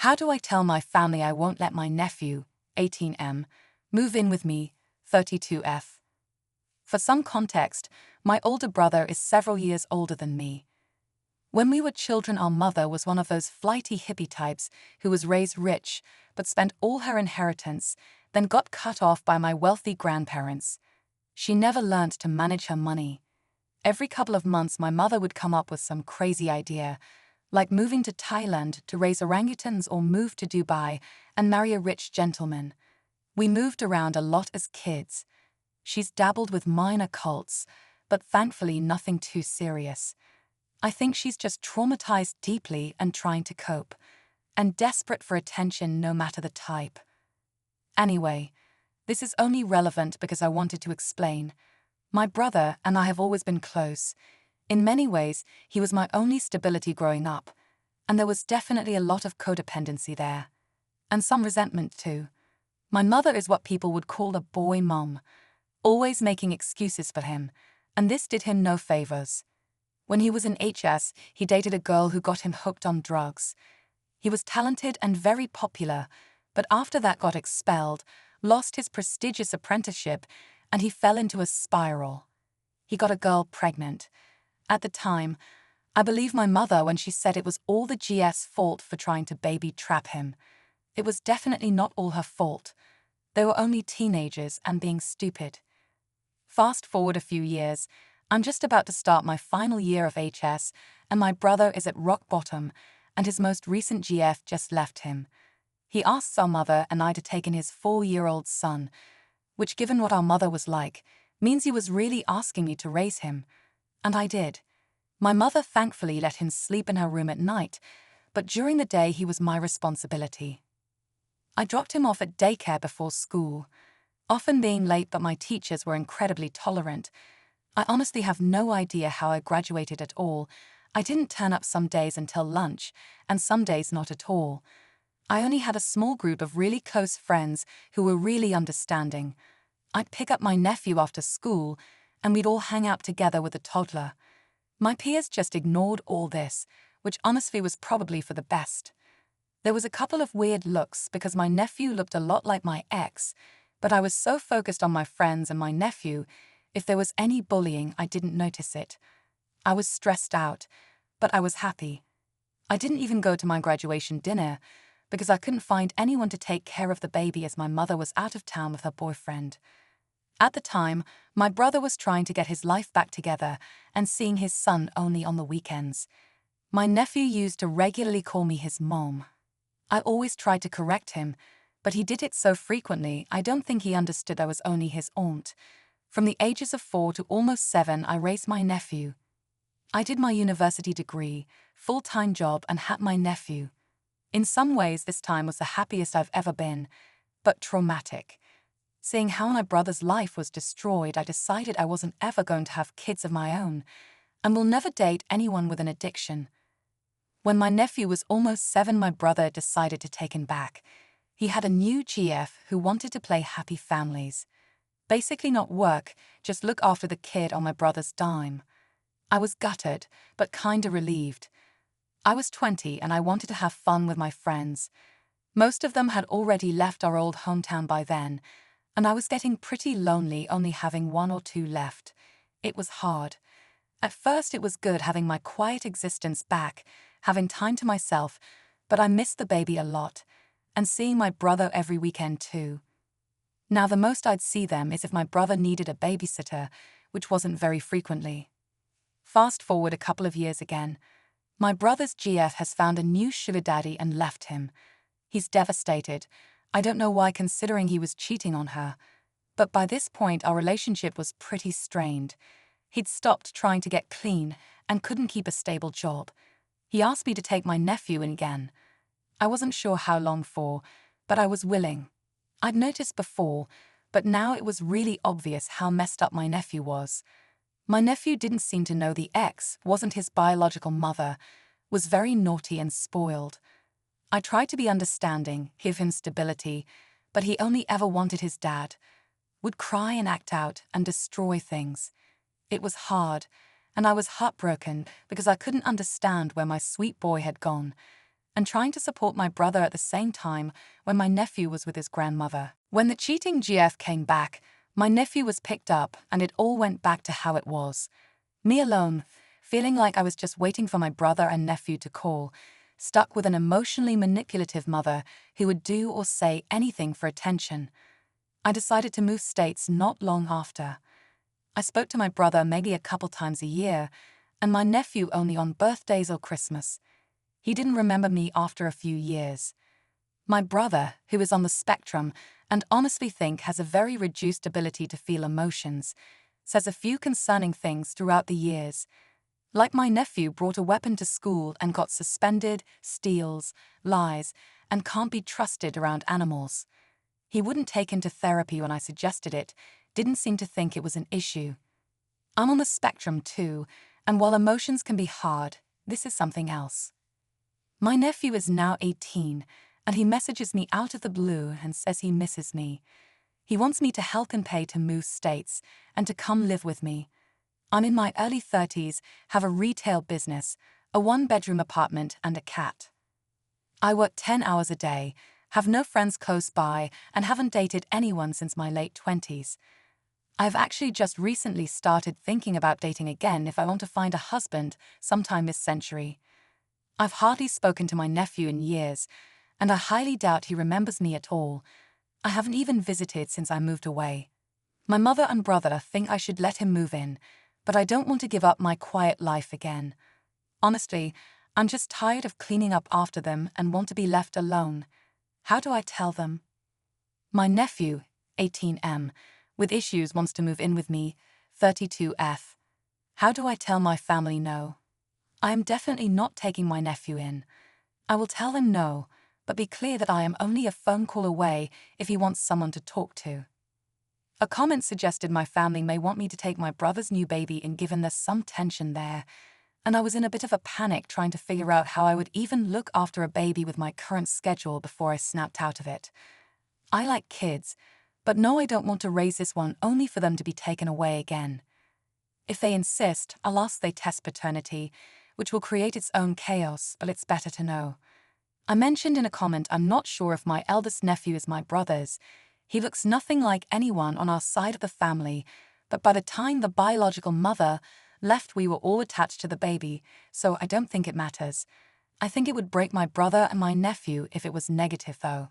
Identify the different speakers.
Speaker 1: How do I tell my family I won't let my nephew, 18M, move in with me, 32F? For some context, my older brother is several years older than me. When we were children, our mother was one of those flighty hippie types who was raised rich but spent all her inheritance, then got cut off by my wealthy grandparents. She never learned to manage her money. Every couple of months, my mother would come up with some crazy idea, like moving to Thailand to raise orangutans or move to Dubai and marry a rich gentleman. We moved around a lot as kids. She's dabbled with minor cults, but thankfully nothing too serious. I think she's just traumatized deeply and trying to cope, and desperate for attention no matter the type. Anyway, this is only relevant because I wanted to explain. My brother and I have always been close. In many ways, he was my only stability growing up, and there was definitely a lot of codependency there. And some resentment too. My mother is what people would call a boy mom, always making excuses for him, and this did him no favors. When he was in HS, he dated a girl who got him hooked on drugs. He was talented and very popular, but after that got expelled, lost his prestigious apprenticeship, and he fell into a spiral. He got a girl pregnant. At the time, I believe my mother when she said it was all the GS fault for trying to baby trap him. It was definitely not all her fault. They were only teenagers and being stupid. Fast forward a few years, I'm just about to start my final year of HS, and my brother is at rock bottom, and his most recent GF just left him. He asks our mother and I to take in his 4-year-old son, which, given what our mother was like, means he was really asking me to raise him. And I did. My mother thankfully let him sleep in her room at night, but during the day he was my responsibility. I dropped him off at daycare before school, often being late, but my teachers were incredibly tolerant. I honestly have no idea how I graduated at all. I didn't turn up some days until lunch, and some days not at all. I only had a small group of really close friends who were really understanding. I'd pick up my nephew after school, and we'd all hang out together with the toddler. My peers just ignored all this, which honestly was probably for the best. There was a couple of weird looks because my nephew looked a lot like my ex, but I was so focused on my friends and my nephew, if there was any bullying, I didn't notice it. I was stressed out, but I was happy. I didn't even go to my graduation dinner because I couldn't find anyone to take care of the baby as my mother was out of town with her boyfriend. At the time, my brother was trying to get his life back together and seeing his son only on the weekends. My nephew used to regularly call me his mom. I always tried to correct him, but he did it so frequently I don't think he understood I was only his aunt. From the ages of 4 to almost 7, I raised my nephew. I did my university degree, full-time job, and had my nephew. In some ways, this time was the happiest I've ever been, but traumatic. Seeing how my brother's life was destroyed, I decided I wasn't ever going to have kids of my own, and will never date anyone with an addiction. When my nephew was almost 7, my brother decided to take him back. He had a new GF who wanted to play happy families. Basically not work, just look after the kid on my brother's dime. I was gutted, but kinda relieved. I was 20 and I wanted to have fun with my friends. Most of them had already left our old hometown by then, and I was getting pretty lonely, only having 1 or 2 left. It was hard. At first it was good having my quiet existence back, having time to myself, but I missed the baby a lot, and seeing my brother every weekend too. Now the most I'd see them is if my brother needed a babysitter, which wasn't very frequently. Fast forward a couple of years again. My brother's GF has found a new sugar daddy and left him. He's devastated. I don't know why, considering he was cheating on her. But by this point our relationship was pretty strained. He'd stopped trying to get clean and couldn't keep a stable job. He asked me to take my nephew in again. I wasn't sure how long for, but I was willing. I'd noticed before, but now it was really obvious how messed up my nephew was. My nephew didn't seem to know the ex wasn't his biological mother, was very naughty and spoiled. I tried to be understanding, give him stability, but he only ever wanted his dad. Would cry and act out and destroy things. It was hard, and I was heartbroken because I couldn't understand where my sweet boy had gone. and trying to support my brother at the same time when my nephew was with his grandmother. When the cheating GF came back, my nephew was picked up and it all went back to how it was. Me alone, feeling like I was just waiting for my brother and nephew to call, stuck with an emotionally manipulative mother who would do or say anything for attention. I decided to move states not long after. I spoke to my brother maybe a couple times a year, and my nephew only on birthdays or Christmas. He didn't remember me after a few years. My brother, who is on the spectrum and honestly think has a very reduced ability to feel emotions, says a few concerning things throughout the years. Like my nephew brought a weapon to school and got suspended, steals, lies, and can't be trusted around animals. He wouldn't take him to therapy when I suggested it, didn't seem to think it was an issue. I'm on the spectrum too, and while emotions can be hard, this is something else. My nephew is now 18, and he messages me out of the blue and says he misses me. He wants me to help him pay to move states and to come live with me. I'm in my early 30s, have a retail business, a one-bedroom apartment and a cat. I work 10 hours a day, have no friends close by, and haven't dated anyone since my late 20s. I've actually just recently started thinking about dating again if I want to find a husband sometime this century. I've hardly spoken to my nephew in years, and I highly doubt he remembers me at all. I haven't even visited since I moved away. My mother and brother think I should let him move in, but I don't want to give up my quiet life again. Honestly, I'm just tired of cleaning up after them and want to be left alone. How do I tell them? My nephew, 18M, with issues wants to move in with me, 32F. How do I tell my family no? I am definitely not taking my nephew in. I will tell them no, but be clear that I am only a phone call away if he wants someone to talk to. A comment suggested my family may want me to take my brother's new baby in given there's some tension there, and I was in a bit of a panic trying to figure out how I would even look after a baby with my current schedule before I snapped out of it. I like kids, but no, I don't want to raise this one only for them to be taken away again. If they insist, I'll ask they test paternity, which will create its own chaos, but it's better to know. I mentioned in a comment I'm not sure if my eldest nephew is my brother's. He looks nothing like anyone on our side of the family, but by the time the biological mother left we were all attached to the baby, so I don't think it matters. I think it would break my brother and my nephew if it was negative though.